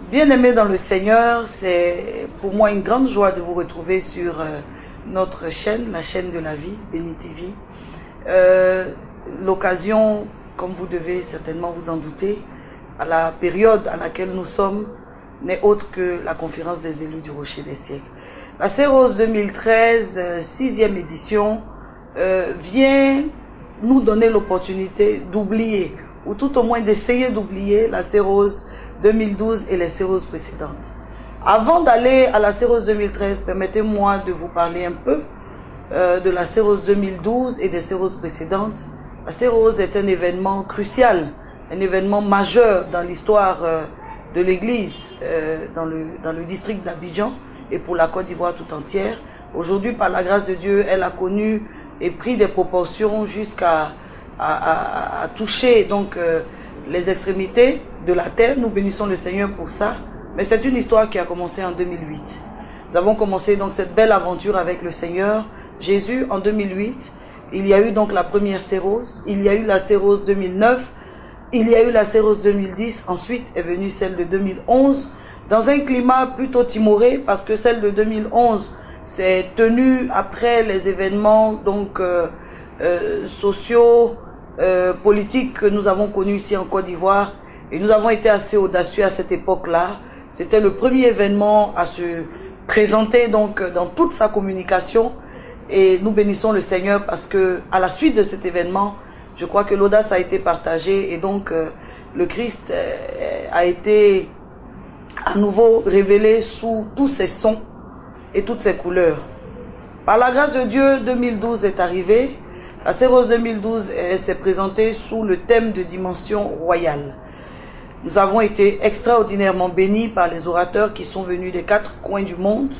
Bien-aimés dans le Seigneur, c'est pour moi une grande joie de vous retrouver sur notre chaîne, la chaîne de la vie, Béni TV. L'occasion, comme vous devez certainement vous en douter, à la période à laquelle nous sommes, n'est autre que la conférence des élus du Rocher des siècles. La Cérose 2013, 6e édition, vient nous donner l'opportunité d'oublier, ou tout au moins d'essayer d'oublier la Cérose 2012 et les Céroses précédentes. Avant d'aller à la Cérose 2013, permettez-moi de vous parler un peu de la Cérose 2012 et des Céroses précédentes. La Cérose est un événement crucial, un événement majeur dans l'histoire de l'Église, dans le district d'Abidjan et pour la Côte d'Ivoire tout entière. Aujourd'hui, par la grâce de Dieu, elle a connu et pris des proportions jusqu'à toucher donc les extrémités de la terre. Nous bénissons le Seigneur pour ça. Mais c'est une histoire qui a commencé en 2008. Nous avons commencé donc cette belle aventure avec le Seigneur Jésus en 2008. Il y a eu donc la première Cérose. Il y a eu la Cérose 2009. Il y a eu la Cérose 2010. Ensuite est venue celle de 2011. Dans un climat plutôt timoré, parce que celle de 2011 s'est tenue après les événements donc sociaux, politiques que nous avons connus ici en Côte d'Ivoire. Et nous avons été assez audacieux à cette époque-là. C'était le premier événement à se présenter donc dans toute sa communication. Et nous bénissons le Seigneur parce que à la suite de cet événement, je crois que l'audace a été partagée et donc le Christ a été à nouveau révélé sous tous ses sons et toutes ses couleurs. Par la grâce de Dieu, 2012 est arrivé. La Cérose 2012 s'est présentée sous le thème de dimension royale. Nous avons été extraordinairement bénis par les orateurs qui sont venus des 4 coins du monde,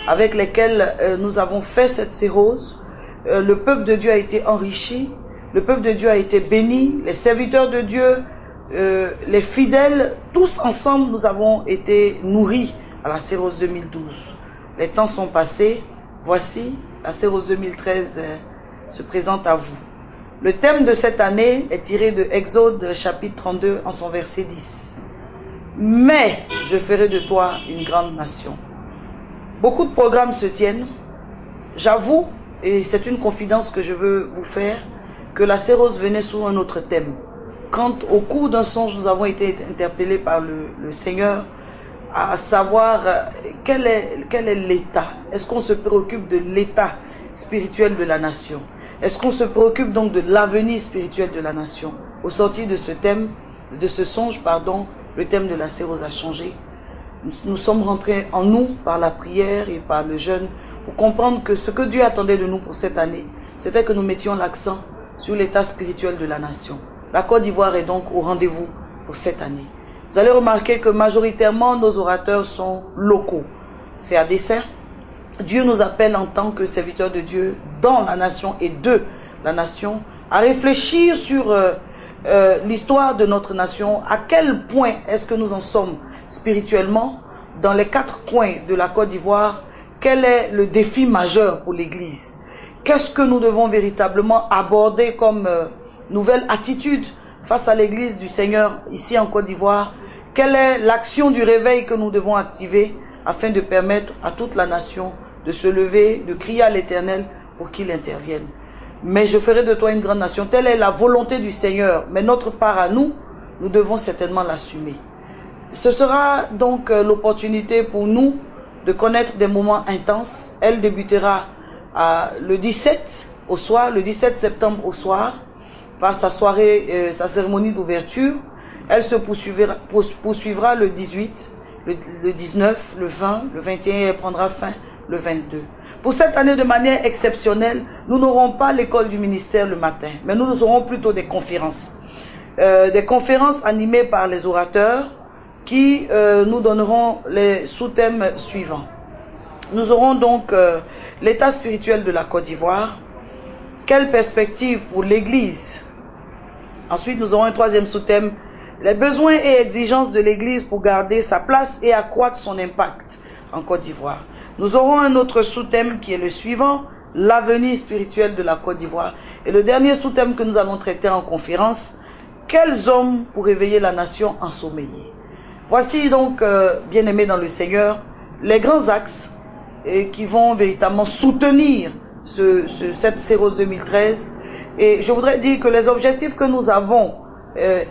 avec lesquels nous avons fait cette Cérose. Le peuple de Dieu a été enrichi, le peuple de Dieu a été béni, les serviteurs de Dieu, les fidèles, tous ensemble nous avons été nourris à la Cérose 2012. Les temps sont passés, voici la Cérose 2013 se présente à vous. Le thème de cette année est tiré de Exode chapitre 32 en son verset 10. Mais je ferai de toi une grande nation. Beaucoup de programmes se tiennent. J'avoue, et c'est une confidence que je veux vous faire, que la Cérose venait sous un autre thème. Quand au cours d'un songe, nous avons été interpellés par le Seigneur à savoir quel est l'état. Est-ce qu'on se préoccupe de l'état spirituel de la nation? Est-ce qu'on se préoccupe donc de l'avenir spirituel de la nation? Au sortir de ce thème, de ce songe, pardon, le thème de la Cérose a changé. Nous sommes rentrés en nous par la prière et par le jeûne pour comprendre que ce que Dieu attendait de nous pour cette année, c'était que nous mettions l'accent sur l'état spirituel de la nation. La Côte d'Ivoire est donc au rendez-vous pour cette année. Vous allez remarquer que majoritairement nos orateurs sont locaux. C'est à dessein. Dieu nous appelle en tant que serviteurs de Dieu dans la nation et de la nation à réfléchir sur l'histoire de notre nation. À quel point est-ce que nous en sommes spirituellement dans les 4 coins de la Côte d'Ivoire? Quel est le défi majeur pour l'Église? Qu'est-ce que nous devons véritablement aborder comme nouvelle attitude face à l'Église du Seigneur ici en Côte d'Ivoire? Quelle est l'action du réveil que nous devons activer afin de permettre à toute la nation de se lever, de crier à l'Éternel pour qu'il intervienne? Mais je ferai de toi une grande nation. Telle est la volonté du Seigneur. Mais notre part à nous, nous devons certainement l'assumer. Ce sera donc l'opportunité pour nous de connaître des moments intenses. Elle débutera le 17 au soir, le 17 septembre au soir, par sa soirée, sa cérémonie d'ouverture. Elle se poursuivra le 18, le 19, le 20, le 21 et elle prendra fin le 22. Pour cette année, de manière exceptionnelle, nous n'aurons pas l'école du ministère le matin, mais nous aurons plutôt des conférences. Des conférences animées par les orateurs qui nous donneront les sous-thèmes suivants. Nous aurons donc l'état spirituel de la Côte d'Ivoire. Quelle perspective pour l'Église? Ensuite, nous aurons un 3e sous-thème, les besoins et exigences de l'Église pour garder sa place et accroître son impact en Côte d'Ivoire. Nous aurons un autre sous-thème qui est le suivant, l'avenir spirituel de la Côte d'Ivoire. Et le dernier sous-thème que nous allons traiter en conférence, quels hommes pour réveiller la nation ensommeillée? Voici donc, bien-aimés dans le Seigneur, les grands axes qui vont véritablement soutenir cette Cérose 2013. Et je voudrais dire que les objectifs que nous avons,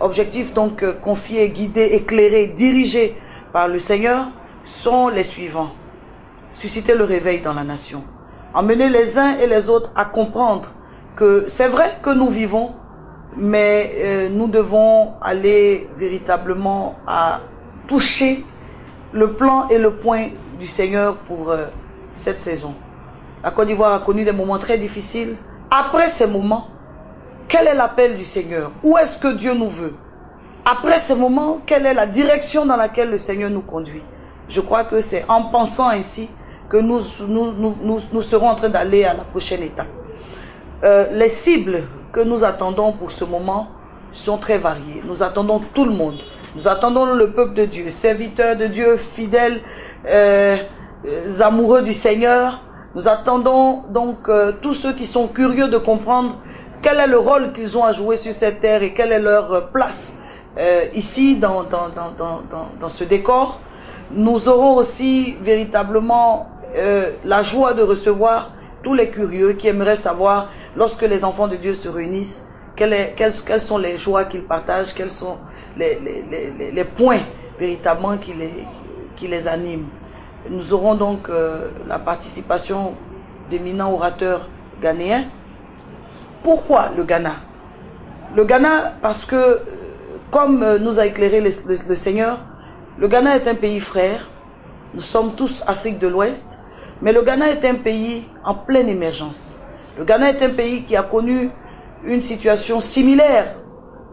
objectifs donc confiés, guidés, éclairés, dirigés par le Seigneur, sont les suivants. Susciter le réveil dans la nation. Emmener les uns et les autres à comprendre que c'est vrai que nous vivons, mais nous devons aller véritablement à toucher le plan et le point du Seigneur pour cette saison. La Côte d'Ivoire a connu des moments très difficiles. Après ces moments, quel est l'appel du Seigneur? Où est-ce que Dieu nous veut? Après ces moments, quelle est la direction dans laquelle le Seigneur nous conduit? Je crois que c'est en pensant ainsi que nous serons en train d'aller à la prochaine étape. Les cibles que nous attendons pour ce moment sont très variées. Nous attendons tout le monde. Nous attendons le peuple de Dieu, serviteurs de Dieu, fidèles, amoureux du Seigneur. Nous attendons donc tous ceux qui sont curieux de comprendre quel est le rôle qu'ils ont à jouer sur cette terre et quelle est leur place ici dans ce décor. Nous aurons aussi véritablement la joie de recevoir tous les curieux qui aimeraient savoir, lorsque les enfants de Dieu se réunissent, quelles sont les joies qu'ils partagent, quels sont les points véritablement qui les animent. Nous aurons donc la participation d'éminents orateurs ghanéens. Pourquoi le Ghana? Le Ghana, parce que, comme nous a éclairé le Seigneur, le Ghana est un pays frère. Nous sommes tous Afrique de l'Ouest. Mais le Ghana est un pays en pleine émergence. Le Ghana est un pays qui a connu une situation similaire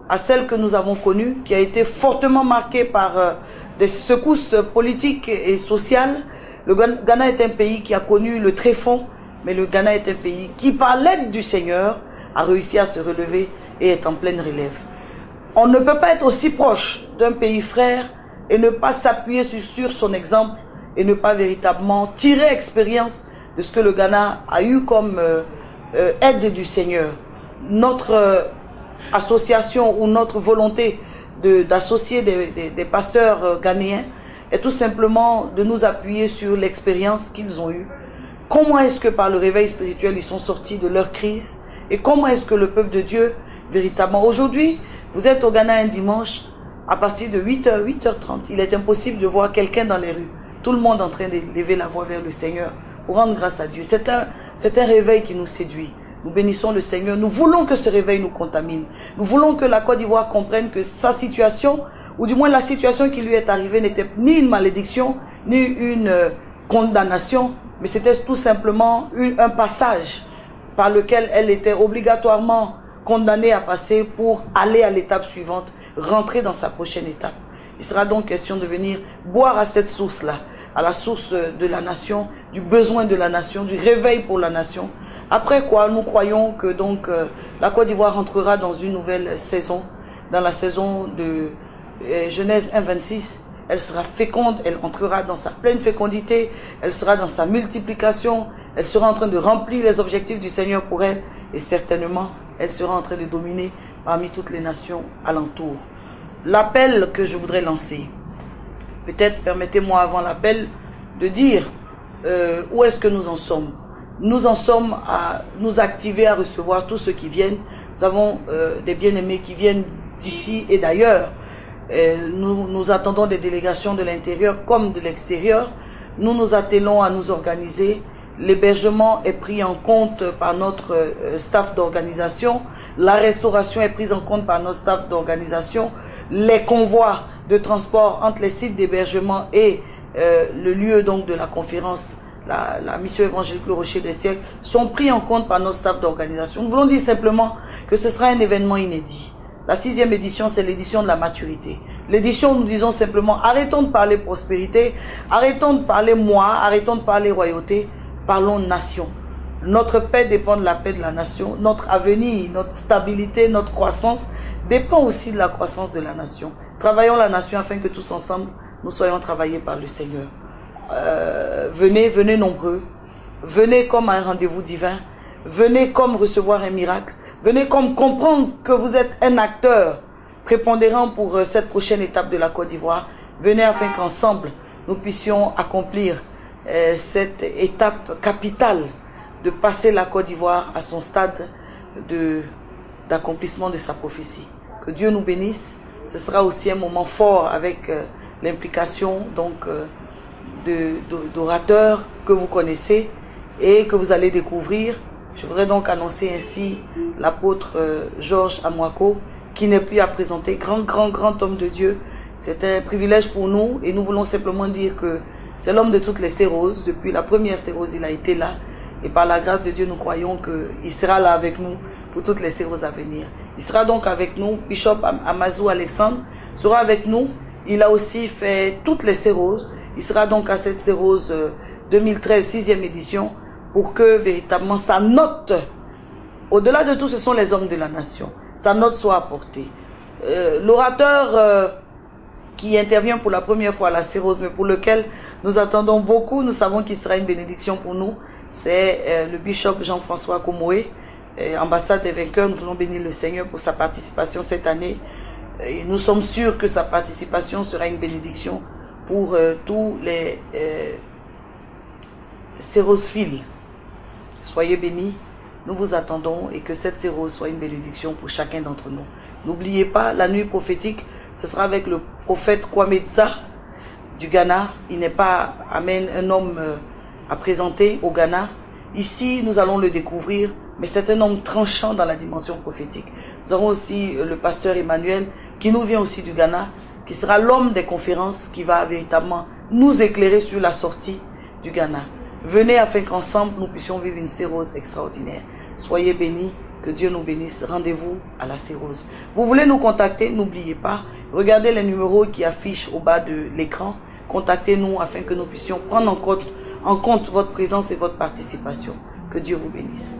à celle que nous avons connue, qui a été fortement marquée par des secousses politiques et sociales. Le Ghana est un pays qui a connu le tréfonds, mais le Ghana est un pays qui, par l'aide du Seigneur, a réussi à se relever et est en pleine relève. On ne peut pas être aussi proche d'un pays frère et ne pas s'appuyer sur son exemple et ne pas véritablement tirer expérience de ce que le Ghana a eu comme aide du Seigneur. Notre association ou notre volonté d'associer des pasteurs ghanéens est tout simplement de nous appuyer sur l'expérience qu'ils ont eue. Comment est-ce que par le réveil spirituel ils sont sortis de leur crise et comment est-ce que le peuple de Dieu véritablement... Aujourd'hui, vous êtes au Ghana un dimanche, à partir de 8h, 8h30, il est impossible de voir quelqu'un dans les rues. Tout le monde en train d'élever la voix vers le Seigneur pour rendre grâce à Dieu. C'est un réveil qui nous séduit. Nous bénissons le Seigneur. Nous voulons que ce réveil nous contamine. Nous voulons que la Côte d'Ivoire comprenne que sa situation, ou du moins la situation qui lui est arrivée, n'était ni une malédiction, ni une condamnation, mais c'était tout simplement un passage par lequel elle était obligatoirement condamnée à passer pour aller à l'étape suivante, rentrer dans sa prochaine étape. Il sera donc question de venir boire à cette source-là, à la source de la nation, du besoin de la nation, du réveil pour la nation. Après quoi, nous croyons que donc la Côte d'Ivoire entrera dans une nouvelle saison, dans la saison de Genèse 1,26. Elle sera féconde, elle entrera dans sa pleine fécondité, elle sera dans sa multiplication, elle sera en train de remplir les objectifs du Seigneur pour elle et certainement, elle sera en train de dominer parmi toutes les nations alentour. L'appel que je voudrais lancer, peut-être permettez-moi avant l'appel de dire où est-ce que nous en sommes. Nous en sommes à nous activer à recevoir tous ceux qui viennent. Nous avons des bien-aimés qui viennent d'ici et d'ailleurs. Nous attendons des délégations de l'intérieur comme de l'extérieur. Nous nous attelons à nous organiser. L'hébergement est pris en compte par notre staff d'organisation. La restauration est prise en compte par notre staff d'organisation. Les convois de transport entre les sites d'hébergement et le lieu donc de la conférence, la mission évangélique Le Rocher des siècles, sont pris en compte par notre staff d'organisation. Nous voulons dire simplement que ce sera un événement inédit. La 6e édition, c'est l'édition de la maturité. L'édition, nous disons simplement, arrêtons de parler prospérité, arrêtons de parler moi, arrêtons de parler royauté, parlons nation. Notre paix dépend de la paix de la nation. Notre avenir, notre stabilité, notre croissance dépend aussi de la croissance de la nation. Travaillons la nation afin que tous ensemble, nous soyons travaillés par le Seigneur. Venez nombreux. Venez comme à un rendez-vous divin. Venez comme recevoir un miracle. Venez comme comprendre que vous êtes un acteur prépondérant pour cette prochaine étape de la Côte d'Ivoire. Venez afin qu'ensemble, nous puissions accomplir cette étape capitale de passer la Côte d'Ivoire à son stade d'accomplissement de sa prophétie. Que Dieu nous bénisse. Ce sera aussi un moment fort avec l'implication d'orateurs que vous connaissez et que vous allez découvrir. Je voudrais donc annoncer ainsi l'apôtre Georges Amouako, qui n'est plus à présenter, grand homme de Dieu. C'est un privilège pour nous et nous voulons simplement dire que c'est l'homme de toutes les séroses. Depuis la première sérose, il a été là. Et par la grâce de Dieu, nous croyons qu'il sera là avec nous pour toutes les séroses à venir. Il sera donc avec nous. Bishop Amazou Alexandre sera avec nous. Il a aussi fait toutes les séroses. Il sera donc à cette sérose 2013, 6e édition, pour que véritablement sa note, au-delà de tout, ce sont les hommes de la nation, sa note soit apportée. L'orateur qui intervient pour la première fois à la sérose, mais pour lequel nous attendons beaucoup, nous savons qu'il sera une bénédiction pour nous, c'est le bishop Jean-François Komoé, ambassade des vainqueurs. Nous voulons bénir le Seigneur pour sa participation cette année. Et nous sommes sûrs que sa participation sera une bénédiction pour tous les sérosophiles. Soyez bénis, nous vous attendons et que cette sérose soit une bénédiction pour chacun d'entre nous. N'oubliez pas, la nuit prophétique, ce sera avec le prophète Kwameza du Ghana. Il n'est pas un homme à présenter au Ghana. Ici, nous allons le découvrir, mais c'est un homme tranchant dans la dimension prophétique. Nous avons aussi le pasteur Emmanuel, qui nous vient aussi du Ghana, qui sera l'homme des conférences, qui va véritablement nous éclairer sur la sortie du Ghana. Venez afin qu'ensemble, nous puissions vivre une sérose extraordinaire. Soyez bénis, que Dieu nous bénisse. Rendez-vous à la sérose. Vous voulez nous contacter, n'oubliez pas, regardez les numéros qui affichent au bas de l'écran. Contactez-nous afin que nous puissions prendre en compte votre présence et votre participation. Que Dieu vous bénisse.